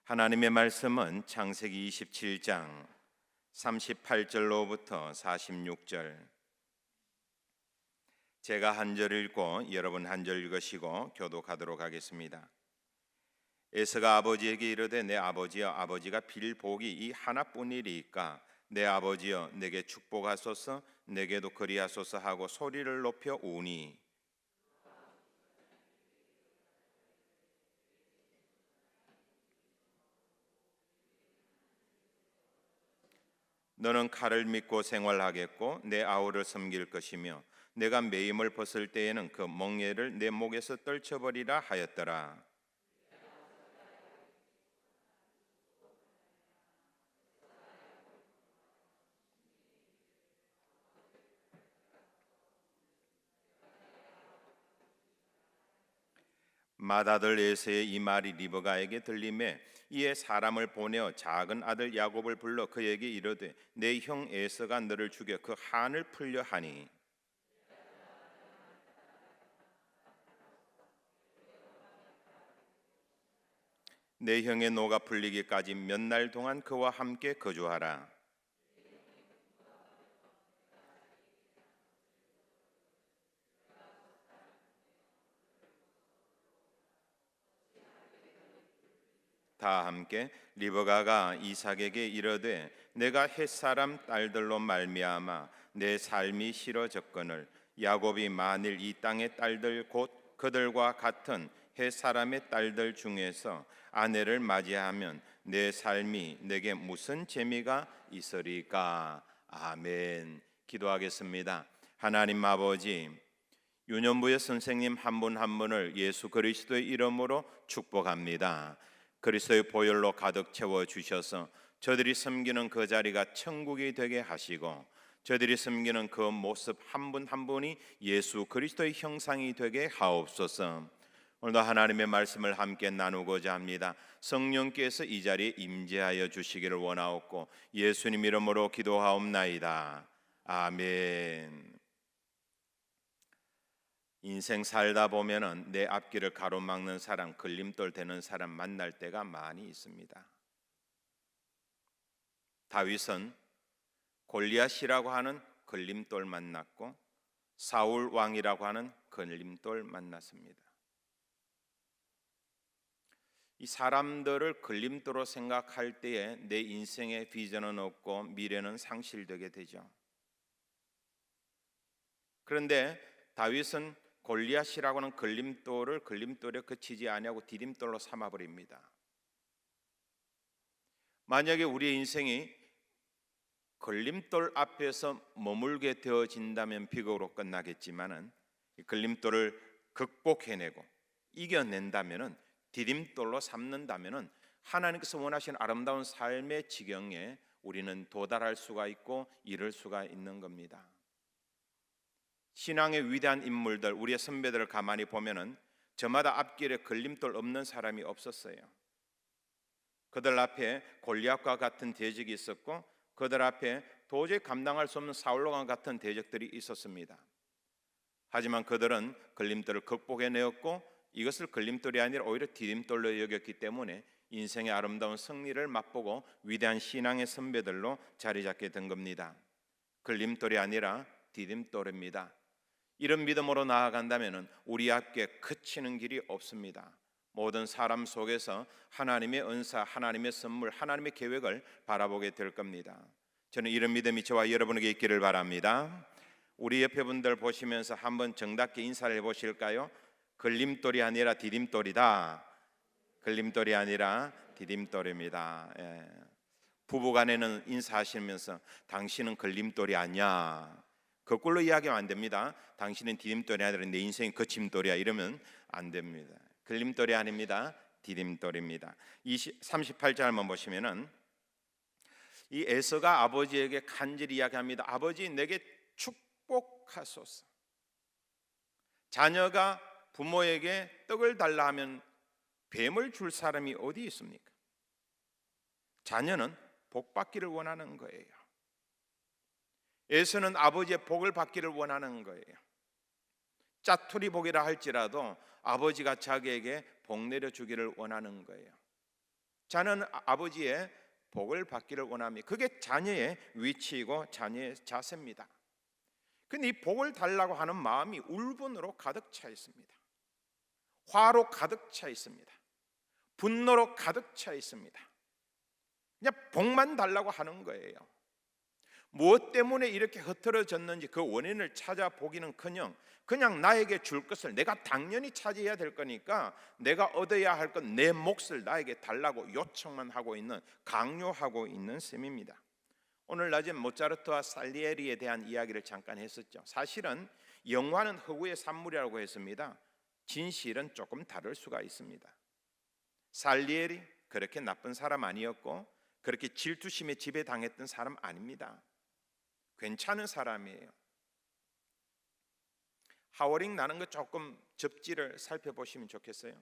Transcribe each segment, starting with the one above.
하나님의 말씀은 창세기 27장 38절로부터 46절, 제가 한 절 읽고 여러분 한 절 읽으시고 교독하도록 하겠습니다. 에서가 아버지에게 이르되 내 아버지여, 아버지가 빌 복이 이 하나뿐이리이까 내 아버지여 내게 축복하소서, 내게도 그리하소서 하고 소리를 높여 우니 너는 칼을 믿고 생활하겠고 내 아우를 섬길 것이며 내가 매임을 벗을 때에는 그 멍에를 내 목에서 떨쳐버리라 하였더라. 맏아들 에서의 이 말이 리브가에게 들림에 이에 사람을 보내어 작은 아들 야곱을 불러 그에게 이르되 내 형 에서가 너를 죽여 그 한을 풀려 하니 내 형의 노가 풀리기까지 몇 날 동안 그와 함께 거주하라. 다 함께 리브가가 이삭에게 이르되 내가 햇사람 딸들로 말미암아 내 삶이 싫어졌거늘 야곱이 만일 이 땅의 딸들 곧 그들과 같은 햇사람의 딸들 중에서 아내를 맞이하면 내 삶이 내게 무슨 재미가 있으리까. 아멘. 기도하겠습니다. 하나님 아버지, 유년부의 선생님 한 분 한 분을 예수 그리스도의 이름으로 축복합니다. 그리스도의 보혈로 가득 채워 주셔서 저들이 섬기는 그 자리가 천국이 되게 하시고 저들이 섬기는 그 모습 한 분 한 분이 예수 그리스도의 형상이 되게 하옵소서. 오늘도 하나님의 말씀을 함께 나누고자 합니다. 성령께서 이 자리에 임재하여 주시기를 원하옵고 예수님 이름으로 기도하옵나이다. 아멘. 인생 살다 보면은 내 앞길을 가로막는 사람, 걸림돌 되는 사람 만날 때가 많이 있습니다. 다윗은 골리앗이라고 하는 걸림돌 만났고 사울 왕이라고 하는 걸림돌 만났습니다. 이 사람들을 걸림돌로 생각할 때에 내 인생의 비전은 없고 미래는 상실되게 되죠. 그런데 다윗은 골리앗이라고 하는 걸림돌을 걸림돌에 그치지 아니하고 디딤돌로 삼아버립니다. 만약에 우리의 인생이 걸림돌 앞에서 머물게 되어진다면 비극으로 끝나겠지만은 걸림돌을 극복해내고 이겨낸다면은 디딤돌로 삼는다면은 하나님께서 원하시는 아름다운 삶의 지경에 우리는 도달할 수가 있고 이룰 수가 있는 겁니다. 신앙의 위대한 인물들, 우리의 선배들을 가만히 보면은 저마다 앞길에 걸림돌 없는 사람이 없었어요. 그들 앞에 골리앗과 같은 대적이 있었고 그들 앞에 도저히 감당할 수 없는 사울과 같은 대적들이 있었습니다. 하지만 그들은 걸림돌을 극복해내었고 이것을 걸림돌이 아니라 오히려 디딤돌로 여겼기 때문에 인생의 아름다운 승리를 맛보고 위대한 신앙의 선배들로 자리 잡게 된 겁니다. 걸림돌이 아니라 디딤돌입니다. 이런 믿음으로 나아간다면 우리 앞에 그치는 길이 없습니다. 모든 사람 속에서 하나님의 은사, 하나님의 선물, 하나님의 계획을 바라보게 될 겁니다. 저는 이런 믿음이 저와 여러분에게 있기를 바랍니다. 우리 옆에 분들 보시면서 한번 정답게 인사를 해보실까요? 걸림돌이 아니라 디딤돌이다. 걸림돌이 아니라 디딤돌입니다. 부부간에는 인사하시면서 당신은 걸림돌이 아니야, 거꾸로 이야기하면 안 됩니다. 당신은 디딤돌이 아니라 내 인생이 거침돌이야 이러면 안 됩니다. 걸림돌이 아닙니다. 디딤돌입니다. 38절 한번 보시면은 이 에서가 아버지에게 간절히 이야기합니다. 아버지, 내게 축복하소서. 자녀가 부모에게 떡을 달라 하면 뱀을 줄 사람이 어디 있습니까? 자녀는 복 받기를 원하는 거예요. 에서는 아버지의 복을 받기를 원하는 거예요. 짜투리 복이라 할지라도 아버지가 자기에게 복 내려주기를 원하는 거예요. 자는 아버지의 복을 받기를 원합니다. 그게 자녀의 위치이고 자녀의 자세입니다. 근데 이 복을 달라고 하는 마음이 울분으로 가득 차 있습니다. 화로 가득 차 있습니다. 분노로 가득 차 있습니다. 그냥 복만 달라고 하는 거예요. 무엇 때문에 이렇게 흐트러졌는지 그 원인을 찾아보기는커녕 그냥 나에게 줄 것을 내가 당연히 차지해야 될 거니까 내가 얻어야 할 건 내 몫을 나에게 달라고 요청만 하고 있는, 강요하고 있는 셈입니다. 오늘 낮에 모차르트와 살리에리에 대한 이야기를 잠깐 했었죠. 사실은 영화는 허구의 산물이라고 했습니다. 진실은 조금 다를 수가 있습니다. 살리에리 그렇게 나쁜 사람 아니었고 그렇게 질투심에 지배당했던 사람 아닙니다. 괜찮은 사람이에요. 하워링 나는 거 조금 접지를 살펴보시면 좋겠어요.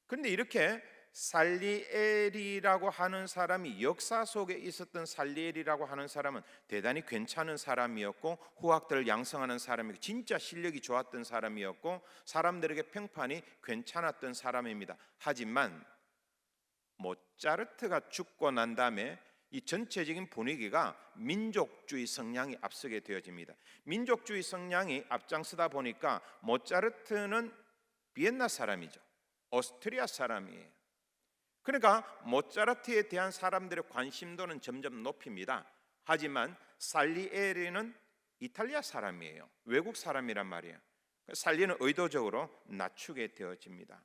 그런데 이렇게 살리에리라고 하는 사람이, 역사 속에 있었던 살리에리라고 하는 사람은 대단히 괜찮은 사람이었고 후학들을 양성하는 사람이고 진짜 실력이 좋았던 사람이었고 사람들에게 평판이 괜찮았던 사람입니다. 하지만 모차르트가 죽고 난 다음에 이 전체적인 분위기가 민족주의 성향이 앞서게 되어집니다. 민족주의 성향이 앞장서다 보니까 모차르트는 비엔나 사람이죠. 오스트리아 사람이에요. 그러니까 모차르트에 대한 사람들의 관심도는 점점 높입니다. 하지만 살리에리는 이탈리아 사람이에요. 외국 사람이란 말이에요. 살리는 의도적으로 낮추게 되어집니다.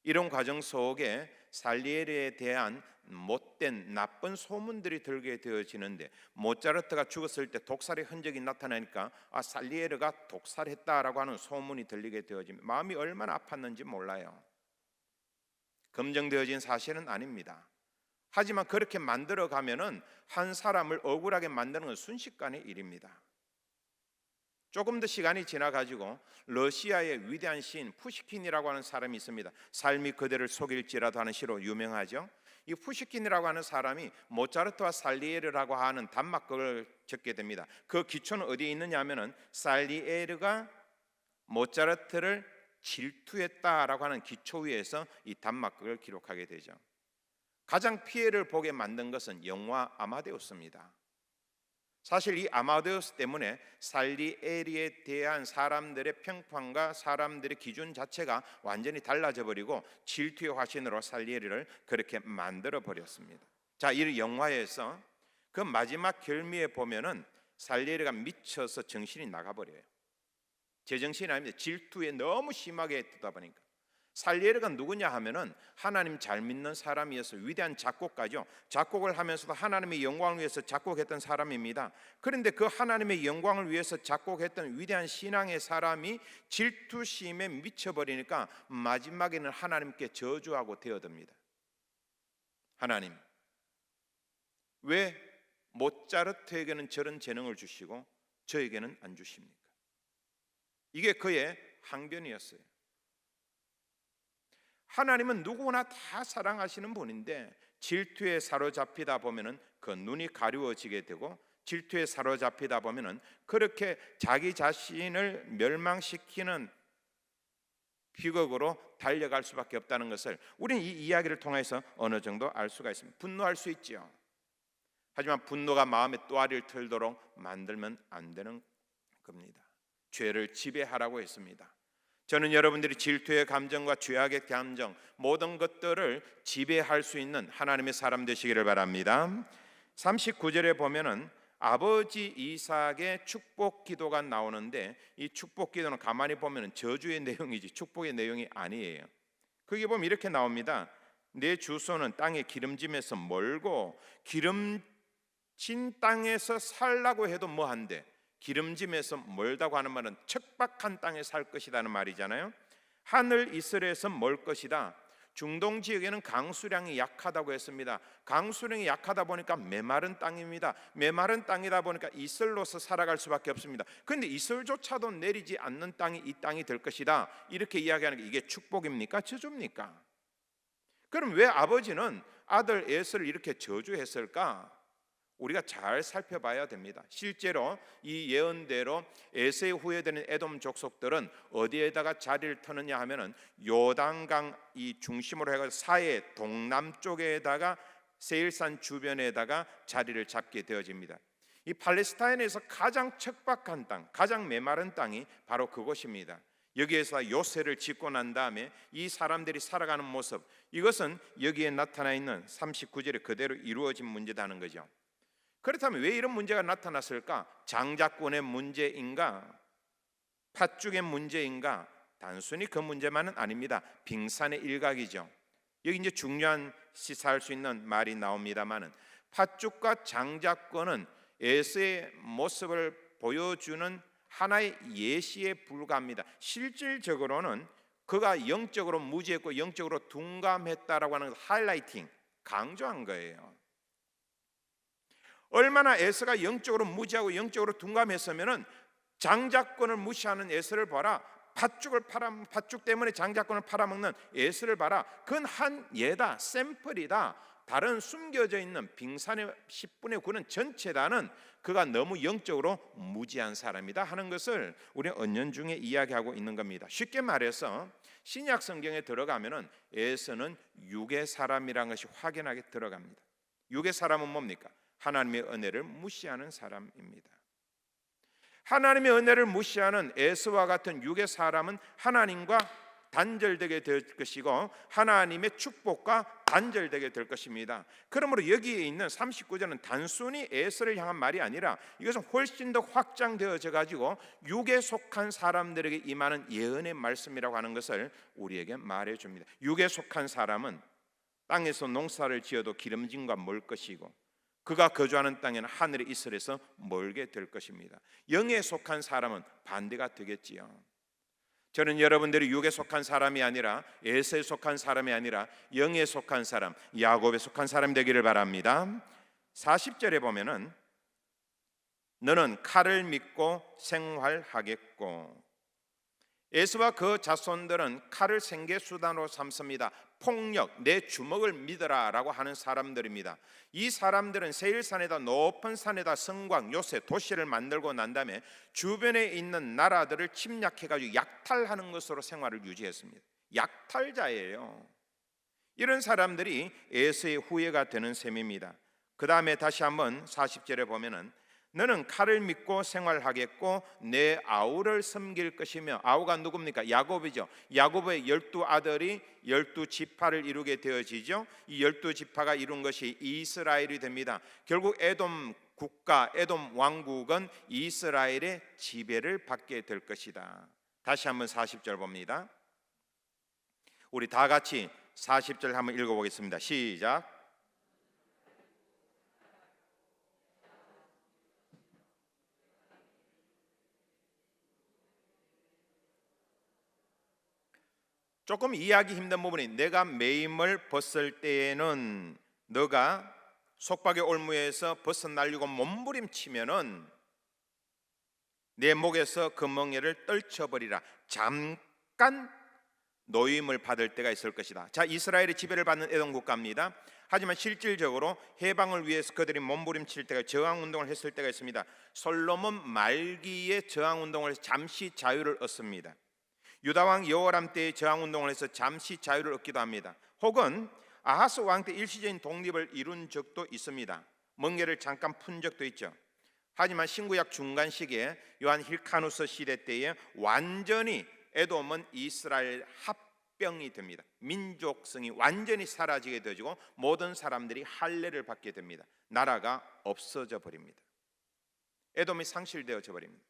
이런 과정 속에 살리에리에 대한 못된 나쁜 소문들이 들게 되어지는데, 모차르트가 죽었을 때 독살의 흔적이 나타나니까 살리에리가 독살했다라고 하는 소문이 들리게 되어집니다. 마음이 얼마나 아팠는지 몰라요. 검증되어진 사실은 아닙니다. 하지만 그렇게 만들어가면은 한 사람을 억울하게 만드는 건 순식간의 일입니다. 조금 더 시간이 지나가지고 러시아의 위대한 시인 푸시킨이라고 하는 사람이 있습니다. 삶이 그대를 속일지라도 하는 시로 유명하죠. 이 푸시킨이라고 하는 사람이 모차르트와 살리에르라고 하는 단막극을 적게 됩니다. 그 기초는 어디에 있느냐 하면은 살리에르가 모차르트를 질투했다라고 하는 기초 위에서 이 단막극을 기록하게 되죠. 가장 피해를 보게 만든 것은 영화 아마데우스입니다. 사실 이 아마데우스 때문에 살리에리에 대한 사람들의 평판과 사람들의 기준 자체가 완전히 달라져 버리고 질투의 화신으로 살리에리를 그렇게 만들어 버렸습니다. 자, 이 영화에서 그 마지막 결미에 보면은 살리에리가 미쳐서 정신이 나가버려요. 제정신이 아닙니다. 질투에 너무 심하게 듣다 보니까. 살리에르가 누구냐 하면은 하나님 잘 믿는 사람이어서 위대한 작곡가죠. 작곡을 하면서도 하나님의 영광을 위해서 작곡했던 사람입니다. 그런데 그 하나님의 영광을 위해서 작곡했던 위대한 신앙의 사람이 질투심에 미쳐버리니까 마지막에는 하나님께 저주하고 되어듭니다. 하나님, 왜 모차르트에게는 저런 재능을 주시고 저에게는 안 주십니까? 이게 그의 항변이었어요. 하나님은 누구나 다 사랑하시는 분인데 질투에 사로잡히다 보면은 그 눈이 가리워지게 되고 질투에 사로잡히다 보면은 그렇게 자기 자신을 멸망시키는 비극으로 달려갈 수밖에 없다는 것을 우리는 이 이야기를 통해서 어느 정도 알 수가 있습니다. 분노할 수 있죠. 하지만 분노가 마음의 또아리를 틀도록 만들면 안 되는 겁니다. 죄를 지배하라고 했습니다. 저는 여러분들이 질투의 감정과 죄악의 감정 모든 것들을 지배할 수 있는 하나님의 사람 되시기를 바랍니다. 39절에 보면은 아버지 이삭의 축복 기도가 나오는데 이 축복 기도는 가만히 보면은 저주의 내용이지 축복의 내용이 아니에요. 거기 보면 이렇게 나옵니다. 내 주소는 땅의 기름짐에서 멀고 기름진 땅에서 살라고 해도 뭐한데, 기름짐에서 멀다고 하는 말은 척박한 땅에 살 것이라는 말이잖아요. 하늘 이슬에서 멀 것이다. 중동 지역에는 강수량이 약하다고 했습니다. 강수량이 약하다 보니까 메마른 땅입니다. 메마른 땅이다 보니까 이슬로서 살아갈 수밖에 없습니다. 그런데 이슬조차도 내리지 않는 땅이 이 땅이 될 것이다. 이렇게 이야기하는 게 이게 축복입니까? 저주입니까? 그럼 왜 아버지는 아들 에서를 이렇게 저주했을까? 우리가 잘 살펴봐야 됩니다. 실제로 이 예언대로 에서의 후예되는 에돔 족속들은 어디에다가 자리를 터느냐 하면은 요단강 이 중심으로 해서 사해 동남쪽에다가 세일산 주변에다가 자리를 잡게 되어집니다. 이 팔레스타인에서 가장 척박한 땅, 가장 메마른 땅이 바로 그곳입니다. 여기에서 요새를 짓고 난 다음에 이 사람들이 살아가는 모습, 이것은 여기에 나타나 있는 39절에 그대로 이루어진 문제다는 거죠. 그렇다면 왜 이런 문제가 나타났을까? 장자권의 문제인가? 팥죽의 문제인가? 단순히 그 문제만은 아닙니다. 빙산의 일각이죠. 여기 이제 중요한 시사할 수 있는 말이 나옵니다만은 팥죽과 장자권은 에서의 모습을 보여주는 하나의 예시에 불과합니다. 실질적으로는 그가 영적으로 무지했고 영적으로 둔감했다라고 하는 하이라이팅, 강조한 거예요. 얼마나 에서가 영적으로 무지하고 영적으로 둔감했으면은 장자권을 무시하는 에서를 봐라. 팥죽 때문에 장자권을 팔아먹는 에서를 봐라. 그건 한 예다, 샘플이다. 다른 숨겨져 있는 빙산의 10분의 9는 전체다는 그가 너무 영적으로 무지한 사람이다 하는 것을 우리는 은연중에 이야기하고 있는 겁니다. 쉽게 말해서 신약 성경에 들어가면은 에서는 육의 사람이라는 것이 확연하게 들어갑니다. 육의 사람은 뭡니까? 하나님의 은혜를 무시하는 사람입니다. 하나님의 은혜를 무시하는 에서와 같은 육의 사람은 하나님과 단절되게 될 것이고 하나님의 축복과 단절되게 될 것입니다. 그러므로 여기에 있는 39절은 단순히 에서를 향한 말이 아니라 이것은 훨씬 더 확장되어져 가지고 육에 속한 사람들에게 임하는 예언의 말씀이라고 하는 것을 우리에게 말해줍니다. 육에 속한 사람은 땅에서 농사를 지어도 기름짐과 멀 것이고 그가 거주하는 땅에는 하늘의 이슬에서 멀게 될 것입니다. 영에 속한 사람은 반대가 되겠지요. 저는 여러분들이 육에 속한 사람이 아니라 에서에 속한 사람이 아니라 영에 속한 사람, 야곱에 속한 사람이 되기를 바랍니다. 40절에 보면은 너는 칼을 믿고 생활하겠고, 에서와 그 자손들은 칼을 생계수단으로 삼습니다. 폭력, 내 주먹을 믿어라 라고 하는 사람들입니다. 이 사람들은 세일산에다 높은 산에다 성곽, 요새, 도시를 만들고 난 다음에 주변에 있는 나라들을 침략해가지고 약탈하는 것으로 생활을 유지했습니다. 약탈자예요. 이런 사람들이 에서의 후예가 되는 셈입니다. 그 다음에 다시 한번 40절에 보면은 너는 칼을 믿고 생활하겠고 내 아우를 섬길 것이며, 아우가 누굽니까? 야곱이죠. 야곱의 12아들이 12지파를 이루게 되어지죠. 이 12지파가 이룬 것이 이스라엘이 됩니다. 결국 에돔 국가, 에돔 왕국은 이스라엘의 지배를 받게 될 것이다. 다시 한번 40절 봅니다. 우리 다 같이 40절 한번 읽어보겠습니다. 시작. 조금 이해하기 힘든 부분이, 내가 매임을 벗을 때에는 너가 속박의 올무에서 벗어나려고 몸부림치면은 내 목에서 그 멍에를 떨쳐버리라. 잠깐 노임을 받을 때가 있을 것이다. 자, 이스라엘의 지배를 받는 에돔 국가입니다. 하지만 실질적으로 해방을 위해서 그들이 몸부림칠 때가, 저항운동을 했을 때가 있습니다. 솔로몬 말기에 저항운동을 해서 잠시 자유를 얻습니다. 유다왕 여호람 때의 저항운동을 해서 잠시 자유를 얻기도 합니다. 혹은 아하스 왕 때 일시적인 독립을 이룬 적도 있습니다. 멍에를 잠깐 푼 적도 있죠. 하지만 신구약 중간 시기에 요한 힐카누스 시대 때에 완전히 에돔은 이스라엘 합병이 됩니다. 민족성이 완전히 사라지게 되어지고 모든 사람들이 할례를 받게 됩니다. 나라가 없어져 버립니다. 에돔이 상실되어져 버립니다.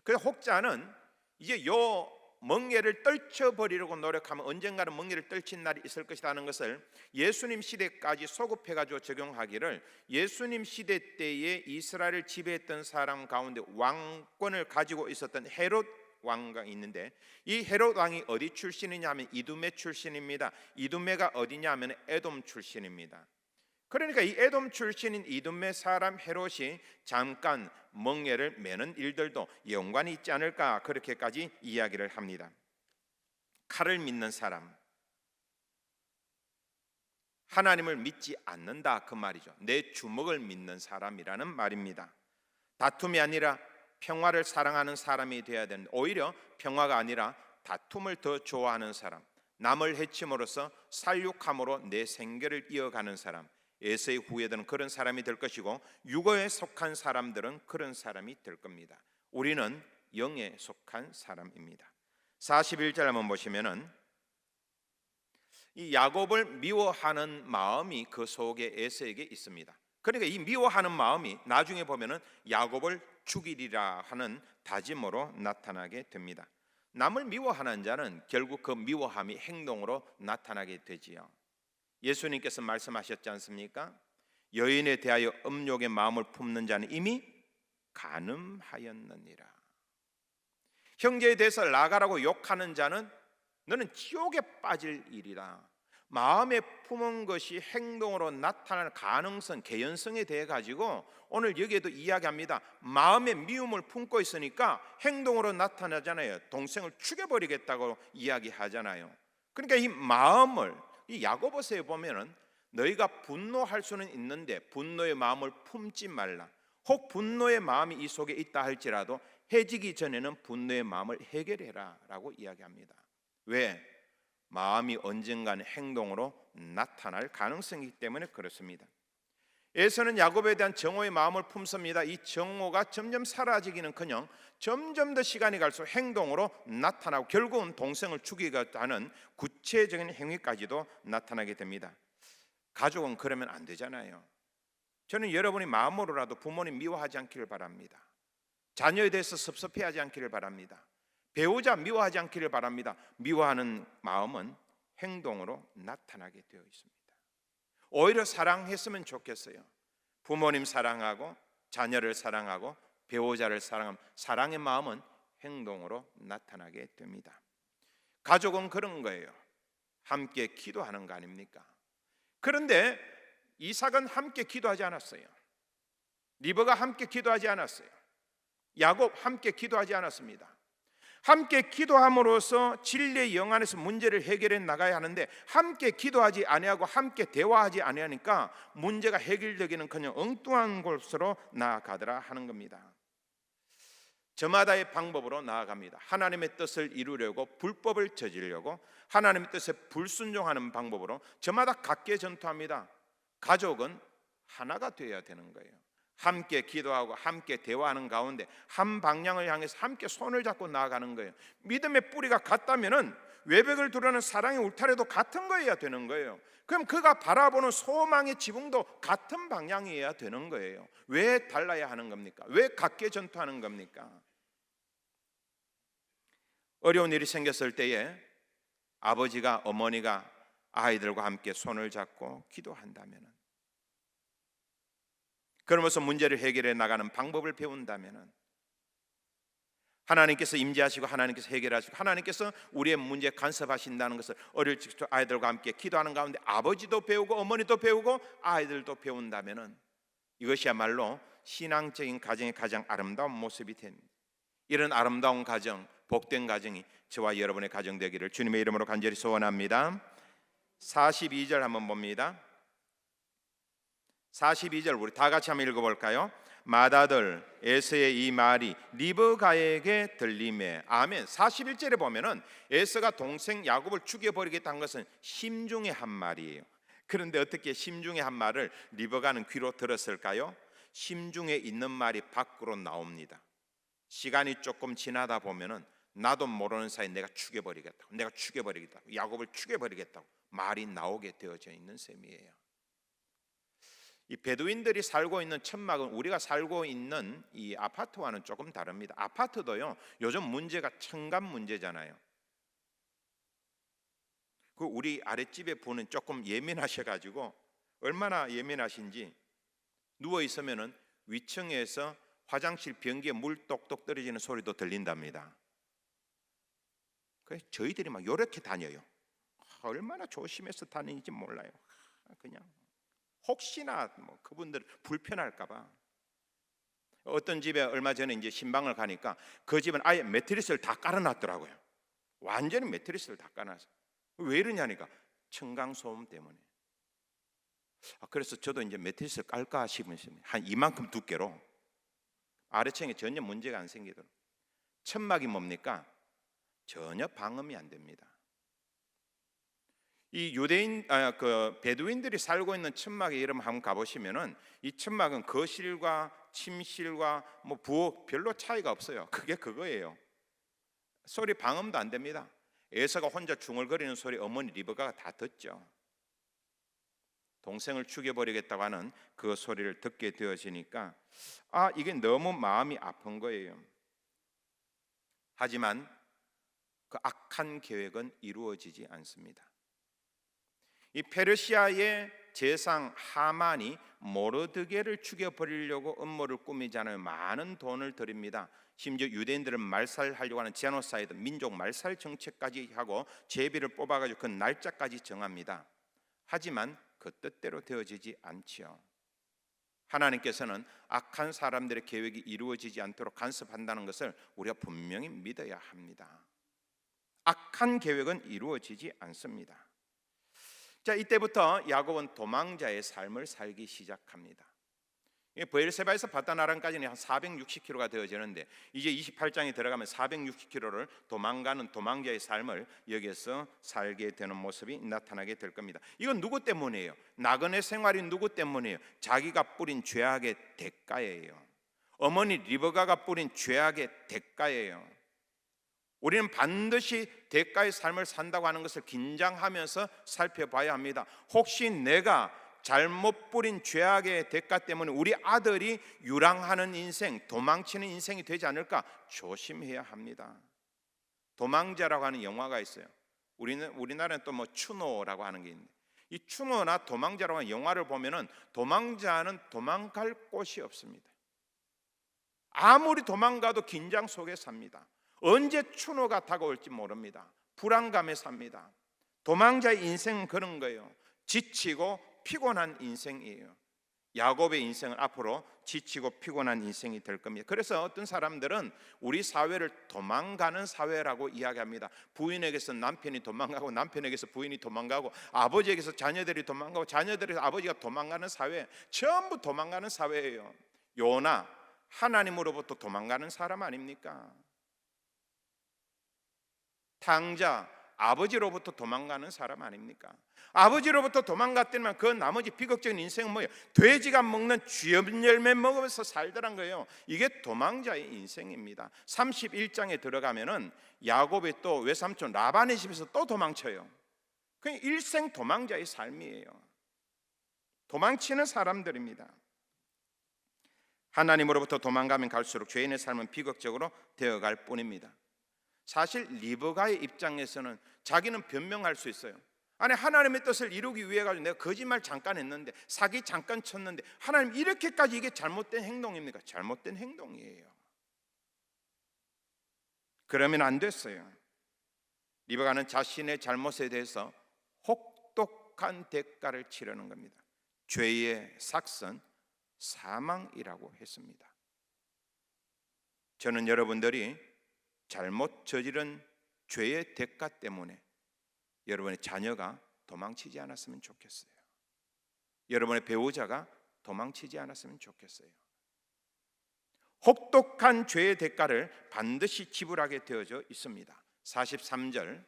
그래서 혹자는 이제 요 멍에를 떨쳐버리려고 노력하면 언젠가는 멍에를 떨친 날이 있을 것이다 하는 것을 예수님 시대까지 소급해가지고 적용하기를, 예수님 시대 때에 이스라엘을 지배했던 사람 가운데 왕권을 가지고 있었던 헤롯 왕가 있는데, 이 헤롯 왕이 어디 출신이냐 하면 이두메 출신입니다. 이두메가 어디냐 하면 에돔 출신입니다. 그러니까 이 에돔 출신인 이두메 사람 헤롯이 잠깐 멍에를 매는 일들도 연관이 있지 않을까, 그렇게까지 이야기를 합니다. 칼을 믿는 사람, 하나님을 믿지 않는다 그 말이죠. 내 주먹을 믿는 사람이라는 말입니다. 다툼이 아니라 평화를 사랑하는 사람이 되어야 되는데 오히려 평화가 아니라 다툼을 더 좋아하는 사람, 남을 해침으로써 살육함으로 내 생계를 이어가는 사람, 에서의 후예들은 그런 사람이 될 것이고 육어에 속한 사람들은 그런 사람이 될 겁니다. 우리는 영에 속한 사람입니다. 41절 한번 보시면은 이 야곱을 미워하는 마음이 그 속에 에서에게 있습니다. 그러니까 이 미워하는 마음이 나중에 보면은 야곱을 죽이리라 하는 다짐으로 나타나게 됩니다. 남을 미워하는 자는 결국 그 미워함이 행동으로 나타나게 되지요. 예수님께서 말씀하셨지 않습니까? 여인에 대하여 음욕의 마음을 품는 자는 이미 간음하였느니라. 형제에 대해서 나가라고 욕하는 자는 너는 지옥에 빠질 일이다. 마음에 품은 것이 행동으로 나타날 가능성, 개연성에 대해 가지고 오늘 여기에도 이야기합니다. 마음에 미움을 품고 있으니까 행동으로 나타나잖아요. 동생을 죽여버리겠다고 이야기하잖아요. 그러니까 이 마음을 이 야고보서에 보면은 너희가 분노할 수는 있는데 분노의 마음을 품지 말라. 혹 분노의 마음이 이 속에 있다 할지라도 해지기 전에는 분노의 마음을 해결해라 라고 이야기합니다. 왜? 마음이 언젠가는 행동으로 나타날 가능성이기 때문에 그렇습니다. 에서는 야곱에 대한 정오의 마음을 품습니다. 이 정오가 점점 사라지기는커녕 점점 더 시간이 갈수록 행동으로 나타나고 결국은 동생을 죽이고자 하는 구체적인 행위까지도 나타나게 됩니다. 가족은 그러면 안 되잖아요. 저는 여러분이 마음으로라도 부모님 미워하지 않기를 바랍니다. 자녀에 대해서 섭섭해하지 않기를 바랍니다. 배우자 미워하지 않기를 바랍니다. 미워하는 마음은 행동으로 나타나게 되어 있습니다. 오히려 사랑했으면 좋겠어요. 부모님 사랑하고 자녀를 사랑하고 배우자를 사랑하면 사랑의 마음은 행동으로 나타나게 됩니다. 가족은 그런 거예요. 함께 기도하는 거 아닙니까? 그런데 이삭은 함께 기도하지 않았어요. 리브가 함께 기도하지 않았어요. 야곱 함께 기도하지 않았습니다. 함께 기도함으로써 진리의 영 안에서 문제를 해결해 나가야 하는데 함께 기도하지 아니하고 함께 대화하지 아니하니까 문제가 해결되기는커녕 엉뚱한 곳으로 나아가더라 하는 겁니다. 저마다의 방법으로 나아갑니다. 하나님의 뜻을 이루려고 불법을 저지르려고 하나님의 뜻에 불순종하는 방법으로 저마다 각계 전투합니다. 가족은 하나가 되어야 되는 거예요. 함께 기도하고 함께 대화하는 가운데 한 방향을 향해서 함께 손을 잡고 나아가는 거예요. 믿음의 뿌리가 같다면은 외벽을 두르는 사랑의 울타리도 같은 거여야 되는 거예요. 그럼 그가 바라보는 소망의 지붕도 같은 방향이어야 되는 거예요. 왜 달라야 하는 겁니까? 왜 각계 전투하는 겁니까? 어려운 일이 생겼을 때에 아버지가 어머니가 아이들과 함께 손을 잡고 기도한다면은, 그러면서 문제를 해결해 나가는 방법을 배운다면은 하나님께서 임재하시고 하나님께서 해결하시고 하나님께서 우리의 문제에 간섭하신다는 것을 어릴 적부터 아이들과 함께 기도하는 가운데 아버지도 배우고 어머니도 배우고 아이들도 배운다면은 이것이야말로 신앙적인 가정의 가장 아름다운 모습이 됩니다. 이런 아름다운 가정, 복된 가정이 저와 여러분의 가정 되기를 주님의 이름으로 간절히 소원합니다. 42절 한번 봅니다. 42절 우리 다 같이 한번 읽어볼까요? 맏아들 에서의 이 말이 리브가에게 들림에. 아멘. 41절에 보면은 에서가 동생 야곱을 죽여버리겠다는 것은 심중에 한 말이에요. 그런데 어떻게 심중에 한 말을 리브가는 귀로 들었을까요? 심중에 있는 말이 밖으로 나옵니다. 시간이 조금 지나다 보면은 나도 모르는 사이 내가 죽여버리겠다고, 내가 죽여버리겠다고, 야곱을 죽여버리겠다고 말이 나오게 되어져 있는 셈이에요. 이 베두인들이 살고 있는 천막은 우리가 살고 있는 이 아파트와는 조금 다릅니다. 아파트도요 요즘 문제가 천간 문제잖아요. 그 우리 아랫집에 분은 조금 예민하셔가지고 얼마나 예민하신지 누워 있으면은 위층에서 화장실 변기에 물 똑똑 떨어지는 소리도 들린답니다. 그래서 저희들이 막 요렇게 다녀요. 얼마나 조심해서 다니는지 몰라요. 그냥 혹시나 뭐 그분들 불편할까봐. 어떤 집에 얼마 전에 이제 신방을 가니까 그 집은 아예 매트리스를 다 깔아놨더라고요. 완전히 매트리스를 다 깔아놨어. 왜 이러냐니까 청강 소음 때문에. 그래서 저도 이제 매트리스를 깔까 싶으면 한 이만큼 두께로 아래층에 전혀 문제가 안 생기도록. 천막이 뭡니까? 전혀 방음이 안 됩니다. 이 베두인들이 살고 있는 천막의 이름 한번 가보시면은 이 천막은 거실과 침실과 뭐 부엌 별로 차이가 없어요. 그게 그거예요. 소리 방음도 안 됩니다. 에서가 혼자 중얼거리는 소리 어머니 리브가가 다 듣죠. 동생을 죽여버리겠다고 하는 그 소리를 듣게 되어지니까 이게 너무 마음이 아픈 거예요. 하지만 그 악한 계획은 이루어지지 않습니다. 이 페르시아의 제상 하만이 모르드게를 죽여버리려고 음모를 꾸미지 않으며 많은 돈을 들입니다. 심지어 유대인들을 말살하려고 하는 제노사이드, 민족 말살 정책까지 하고 제비를 뽑아가지고 그 날짜까지 정합니다. 하지만 그 뜻대로 되어지지 않지요. 하나님께서는 악한 사람들의 계획이 이루어지지 않도록 간섭한다는 것을 우리가 분명히 믿어야 합니다. 악한 계획은 이루어지지 않습니다. 자, 이때부터 야곱은 도망자의 삶을 살기 시작합니다. 브엘세바에서 바다나람까지는 한 460km가 되어지는데 이제 28장에 들어가면 460km를 도망가는 도망자의 삶을 여기서 살게 되는 모습이 나타나게 될 겁니다. 이건 누구 때문이에요? 나그네 생활이 누구 때문이에요? 자기가 뿌린 죄악의 대가예요. 어머니 리브가가 뿌린 죄악의 대가예요. 우리는 반드시 대가의 삶을 산다고 하는 것을 긴장하면서 살펴봐야 합니다. 혹시 내가 잘못 뿌린 죄악의 대가 때문에 우리 아들이 유랑하는 인생, 도망치는 인생이 되지 않을까 조심해야 합니다. 도망자라고 하는 영화가 있어요. 우리나라는 또 뭐 추노라고 하는 게 있는데, 이 추노나 도망자라고 하는 영화를 보면은 도망자는 도망갈 곳이 없습니다. 아무리 도망가도 긴장 속에 삽니다. 언제 추노가 다가올지 모릅니다. 불안감에 삽니다. 도망자의 인생은 그런 거예요. 지치고 피곤한 인생이에요. 야곱의 인생은 앞으로 지치고 피곤한 인생이 될 겁니다. 그래서 어떤 사람들은 우리 사회를 도망가는 사회라고 이야기합니다. 부인에게서 남편이 도망가고 남편에게서 부인이 도망가고 아버지에게서 자녀들이 도망가고 자녀들에게서 아버지가 도망가는 사회, 전부 도망가는 사회예요. 요나 하나님으로부터 도망가는 사람 아닙니까? 탕자 아버지로부터 도망가는 사람 아닙니까? 아버지로부터 도망갔더니만 그 나머지 비극적인 인생은 뭐예요? 돼지가 먹는 쥐염 열매 먹으면서 살더란 거예요. 이게 도망자의 인생입니다. 31장에 들어가면은 야곱이 또 외삼촌 라반의 집에서 또 도망쳐요. 그냥 일생 도망자의 삶이에요. 도망치는 사람들입니다. 하나님으로부터 도망가면 갈수록 죄인의 삶은 비극적으로 되어갈 뿐입니다. 사실 리브가의 입장에서는 자기는 변명할 수 있어요. 아니, 하나님의 뜻을 이루기 위해 가지고 내가 거짓말 잠깐 했는데, 사기 잠깐 쳤는데, 하나님 이렇게까지 이게 잘못된 행동입니까? 잘못된 행동이에요. 그러면 안 됐어요. 리브가는 자신의 잘못에 대해서 혹독한 대가를 치르는 겁니다. 죄의 삭선 사망이라고 했습니다. 저는 여러분들이 잘못 저지른 죄의 대가 때문에 여러분의 자녀가 도망치지 않았으면 좋겠어요. 여러분의 배우자가 도망치지 않았으면 좋겠어요. 혹독한 죄의 대가를 반드시 지불하게 되어져 있습니다. 43절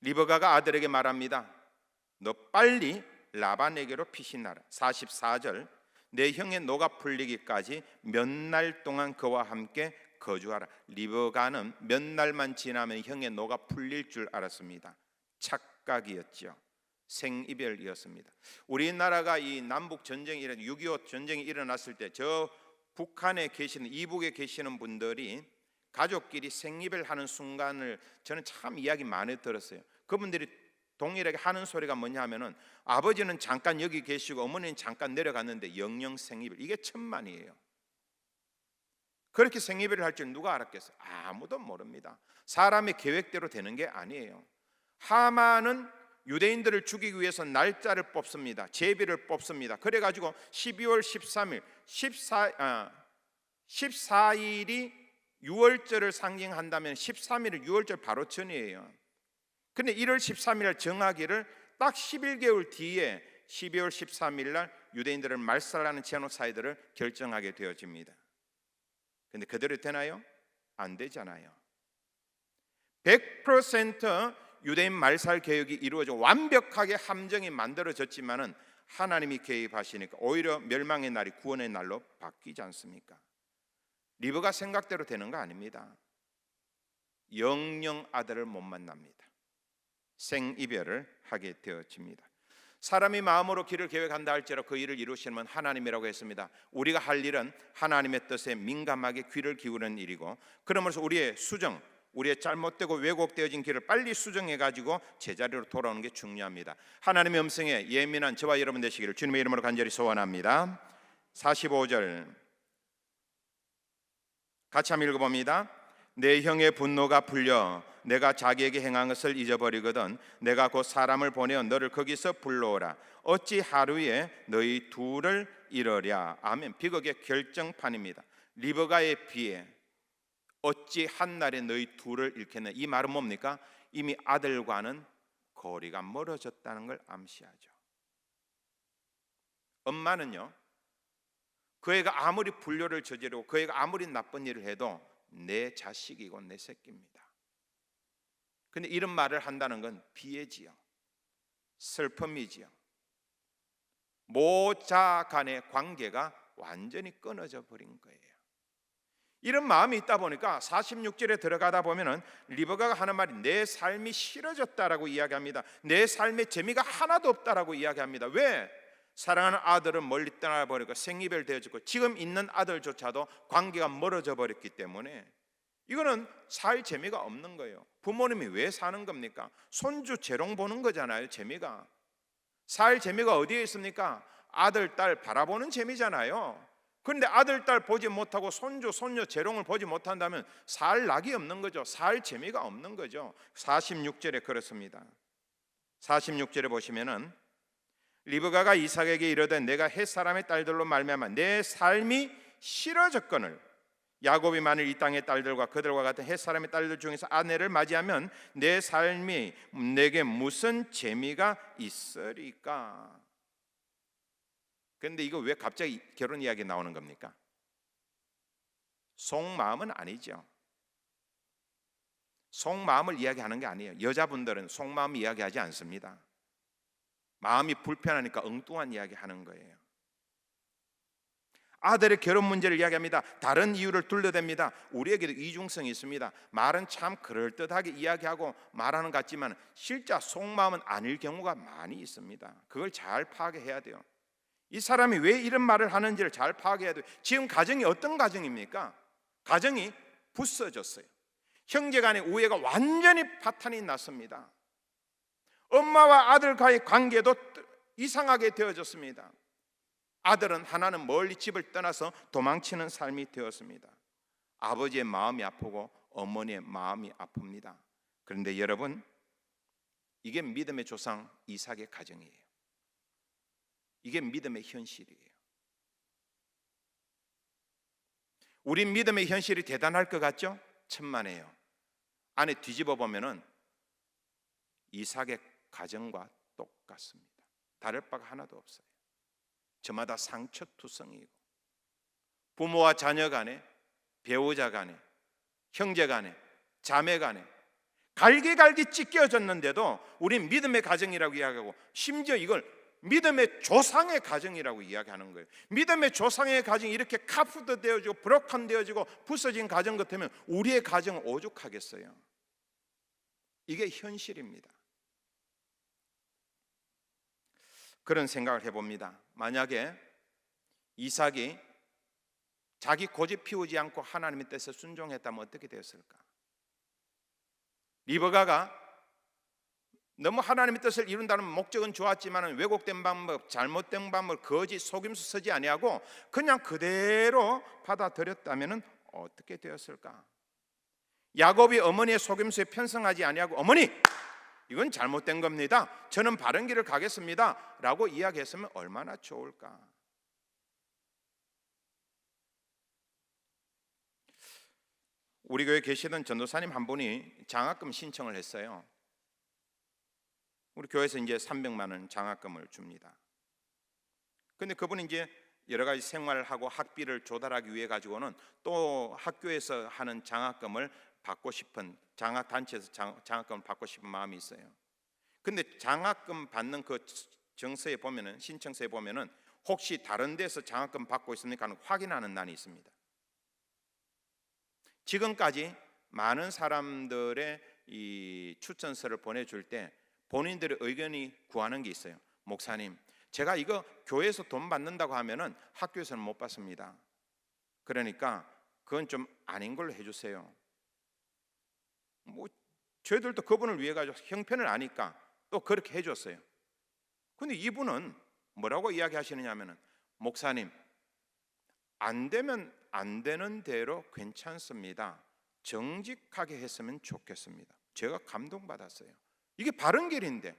리브가가 아들에게 말합니다. 너 빨리 라반에게로 피신하라. 44절 내 형의 노가 풀리기까지 몇 날 동안 그와 함께 거주하라. 리브가는 몇 날만 지나면 형의 노가 풀릴 줄 알았습니다. 착각이었죠. 생이별이었습니다. 우리나라가 이 남북 전쟁이 6.25 전쟁이 일어났을 때 저 북한에 계시는 이북에 계시는 분들이 가족끼리 생이별하는 순간을 저는 참 이야기 많이 들었어요. 그분들이 동일하게 하는 소리가 뭐냐 하면은 아버지는 잠깐 여기 계시고 어머니는 잠깐 내려갔는데 영영 생이별. 이게 천만이에요. 그렇게 생이별을 할 줄 누가 알았겠어요? 아무도 모릅니다. 사람의 계획대로 되는 게 아니에요. 하만은 유대인들을 죽이기 위해서 날짜를 뽑습니다. 제비를 뽑습니다. 그래가지고 12월 13일 14일이 6월절을 상징한다면 13일은 6월절 바로 전이에요. 근데 1월 13일 정하기를 딱 11개월 뒤에 12월 13일 날 유대인들을 말살하는 제노사이드를 결정하게 되어집니다. 근데 그대로 되나요? 안 되잖아요. 100% 유대인 말살 계획이 이루어져 완벽하게 함정이 만들어졌지만은 하나님이 개입하시니까 오히려 멸망의 날이 구원의 날로 바뀌지 않습니까? 리브가 생각대로 되는 거 아닙니다. 영영 아들을 못 만납니다. 생이별을 하게 되어집니다. 사람이 마음으로 길을 계획한다 할지라도 그 일을 이루시는 분 하나님이라고 했습니다. 우리가 할 일은 하나님의 뜻에 민감하게 귀를 기울이는 일이고, 그러면서 우리의 수정, 우리의 잘못되고 왜곡되어진 길을 빨리 수정해가지고 제자리로 돌아오는 게 중요합니다. 하나님의 음성에 예민한 저와 여러분 되시기를 주님의 이름으로 간절히 소원합니다. 45절 같이 한번 읽어봅니다. 내 형의 분노가 풀려 내가 자기에게 행한 것을 잊어버리거든 내가 곧 사람을 보내어 너를 거기서 불러오라. 어찌 하루에 너희 둘을 잃으랴. 아멘. 비극의 결정판입니다. 리브가의 비에 어찌 한날에 너희 둘을 잃겠느냐. 이 말은 뭡니까? 이미 아들과는 거리가 멀어졌다는 걸 암시하죠. 엄마는요, 그 애가 아무리 불효를 저지르고 그 애가 아무리 나쁜 일을 해도 내 자식이고 내 새끼입니다. 근데 이런 말을 한다는 건 비애지요, 슬픔이지요. 모자 간의 관계가 완전히 끊어져 버린 거예요. 이런 마음이 있다 보니까 46절에 들어가다 보면은 리브가가 하는 말이 내 삶이 싫어졌다라고 이야기합니다. 내 삶에 재미가 하나도 없다라고 이야기합니다. 왜? 사랑하는 아들은 멀리 떠나버리고 생이별 되어지고 지금 있는 아들조차도 관계가 멀어져 버렸기 때문에 이거는 살 재미가 없는 거예요. 부모님이 왜 사는 겁니까? 손주 재롱 보는 거잖아요. 재미가. 살 재미가 어디에 있습니까? 아들, 딸 바라보는 재미잖아요. 그런데 아들, 딸 보지 못하고 손주, 손녀 재롱을 보지 못한다면 살 낙이 없는 거죠. 살 재미가 없는 거죠. 46절에 그렇습니다. 46절에 보시면은 리브가가 이삭에게 이르되 내가 햇사람의 딸들로 말미암아 내 삶이 싫어졌거늘 야곱이 만일 이 땅의 딸들과 그들과 같은 햇사람의 딸들 중에서 아내를 맞이하면 내 삶이 내게 무슨 재미가 있으리까. 그런데 이거 왜 갑자기 결혼 이야기 나오는 겁니까? 속마음은 아니죠. 속마음을 이야기하는 게 아니에요. 여자분들은 속마음 이야기하지 않습니다. 마음이 불편하니까 엉뚱한 이야기 하는 거예요. 아들의 결혼 문제를 이야기합니다. 다른 이유를 둘러댑니다. 우리에게도 이중성이 있습니다. 말은 참 그럴듯하게 이야기하고 말하는 것 같지만 실제 속마음은 아닐 경우가 많이 있습니다. 그걸 잘 파악해야 돼요. 이 사람이 왜 이런 말을 하는지를 잘 파악해야 돼요. 지금 가정이 어떤 가정입니까? 가정이 부서졌어요. 형제간의 우애가 완전히 파탄이 났습니다. 엄마와 아들과의 관계도 이상하게 되어졌습니다. 아들은 하나는 멀리 집을 떠나서 도망치는 삶이 되었습니다. 아버지의 마음이 아프고 어머니의 마음이 아픕니다. 그런데 여러분, 이게 믿음의 조상 이삭의 가정이에요. 이게 믿음의 현실이에요. 우리 믿음의 현실이 대단할 것 같죠? 천만에요. 안에 뒤집어 보면은 이삭의 가정과 똑같습니다. 다를 바가 하나도 없어요. 저마다 상처투성이고 부모와 자녀 간에, 배우자 간에, 형제 간에, 자매 간에 갈기갈기 찢겨졌는데도 우린 믿음의 가정이라고 이야기하고 심지어 이걸 믿음의 조상의 가정이라고 이야기하는 거예요. 믿음의 조상의 가정이 이렇게 카푸드 되어지고 브로큰 되어지고 부서진 가정 같으면 우리의 가정은 오죽하겠어요. 이게 현실입니다. 그런 생각을 해봅니다. 만약에 이삭이 자기 고집 피우지 않고 하나님의 뜻에 순종했다면 어떻게 되었을까? 리브가가 너무 하나님의 뜻을 이룬다는 목적은 좋았지만 왜곡된 방법, 잘못된 방법, 거짓, 속임수 쓰지 아니하고 그냥 그대로 받아들였다면 어떻게 되었을까? 야곱이 어머니의 속임수에 편승하지 아니하고 어머니! 이건 잘못된 겁니다. 저는 바른 길을 가겠습니다. 라고 이야기했으면 얼마나 좋을까? 우리 교회에 계시던 전도사님 한 분이 장학금 신청을 했어요. 우리 교회에서 이제 300만 원 장학금을 줍니다. 근데 그분이 이제 여러 가지 생활하고 학비를 조달하기 위해 가지고는 또 학교에서 하는 장학금을 받고 싶은, 장학단체에서 장학금을 받고 싶은 마음이 있어요. 근데 장학금 받는 그 정서에 보면은, 신청서에 보면은 혹시 다른 데서 장학금 받고 있습니까 하는 확인하는 난이 있습니다. 지금까지 많은 사람들의 이 추천서를 보내줄 때 본인들의 의견이 구하는 게 있어요. 목사님, 제가 이거 교회에서 돈 받는다고 하면은 학교에서는 못 받습니다. 그러니까 그건 좀 아닌 걸로 해주세요. 뭐 저희들도 그분을 위해 가지고 형편을 아니까 또 그렇게 해줬어요. 근데 이분은 뭐라고 이야기하시느냐면은, 목사님, 안 되면 안 되는 대로 괜찮습니다. 정직하게 했으면 좋겠습니다. 제가 감동받았어요. 이게 바른 길인데,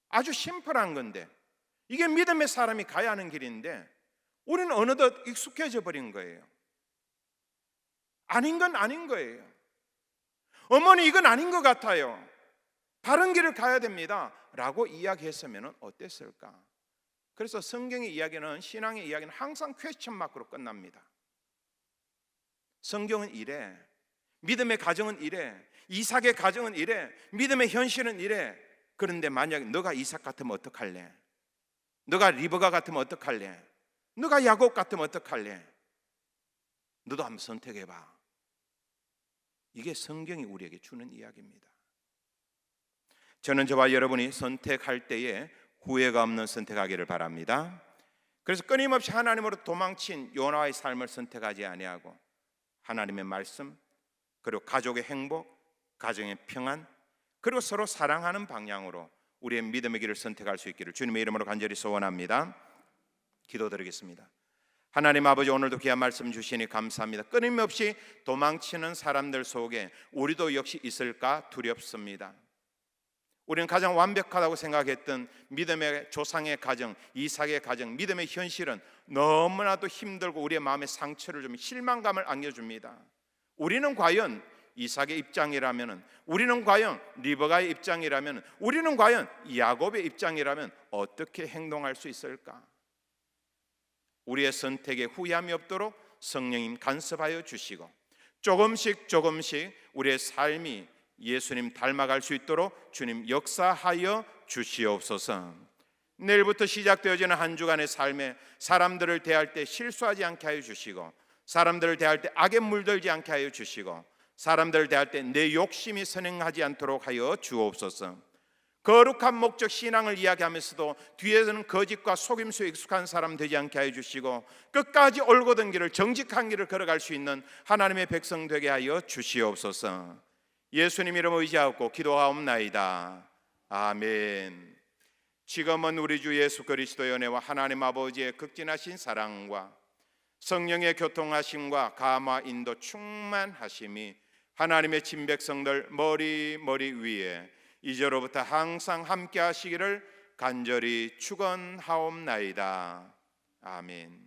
아주 심플한 건데, 이게 믿음의 사람이 가야 하는 길인데 우리는 어느덧 익숙해져 버린 거예요. 아닌 건 아닌 거예요. 어머니, 이건 아닌 것 같아요. 바른 길을 가야 됩니다 라고 이야기했으면 어땠을까? 그래서 성경의 이야기는, 신앙의 이야기는 항상 퀘스천 마크로 끝납니다. 성경은 이래, 믿음의 가정은 이래, 이삭의 가정은 이래, 믿음의 현실은 이래. 그런데 만약 너가 이삭 같으면 어떡할래? 너가 리브가 같으면 어떡할래? 너가 야곱 같으면 어떡할래? 너도 한번 선택해봐. 이게 성경이 우리에게 주는 이야기입니다. 저는 저와 여러분이 선택할 때에 후회가 없는 선택하기를 바랍니다. 그래서 끊임없이 하나님으로 도망친 요나의 삶을 선택하지 아니하고 하나님의 말씀, 그리고 가족의 행복, 가정의 평안, 그리고 서로 사랑하는 방향으로 우리의 믿음의 길을 선택할 수 있기를 주님의 이름으로 간절히 소원합니다. 기도드리겠습니다. 하나님 아버지, 오늘도 귀한 말씀 주시니 감사합니다. 끊임없이 도망치는 사람들 속에 우리도 역시 있을까 두렵습니다. 우리는 가장 완벽하다고 생각했던 믿음의 조상의 가정, 이삭의 가정, 믿음의 현실은 너무나도 힘들고 우리의 마음에 상처를 주며 실망감을 안겨줍니다. 우리는 과연 이삭의 입장이라면, 우리는 과연 리브가의 입장이라면, 우리는 과연 야곱의 입장이라면 어떻게 행동할 수 있을까? 우리의 선택에 후회함이 없도록 성령님 간섭하여 주시고, 조금씩 우리의 삶이 예수님 닮아갈 수 있도록 주님 역사하여 주시옵소서. 내일부터 시작되어지는 한 주간의 삶에 사람들을 대할 때 실수하지 않게 하여 주시고, 사람들을 대할 때 악에 물들지 않게 하여 주시고, 사람들을 대할 때 내 욕심이 선행하지 않도록 하여 주옵소서. 거룩한 목적 신앙을 이야기하면서도 뒤에서는 거짓과 속임수에 익숙한 사람 되지 않게 하여 주시고, 끝까지 올곧은 길을, 정직한 길을 걸어갈 수 있는 하나님의 백성 되게 하여 주시옵소서. 예수님 이름 의지하고 기도하옵나이다. 아멘. 지금은 우리 주 예수 그리스도의 은혜와 하나님 아버지의 극진하신 사랑과 성령의 교통하심과 감화 인도 충만하심이 하나님의 친백성들 머리 위에 이제로부터 항상 함께 하시기를 간절히 축원하옵나이다. 아멘.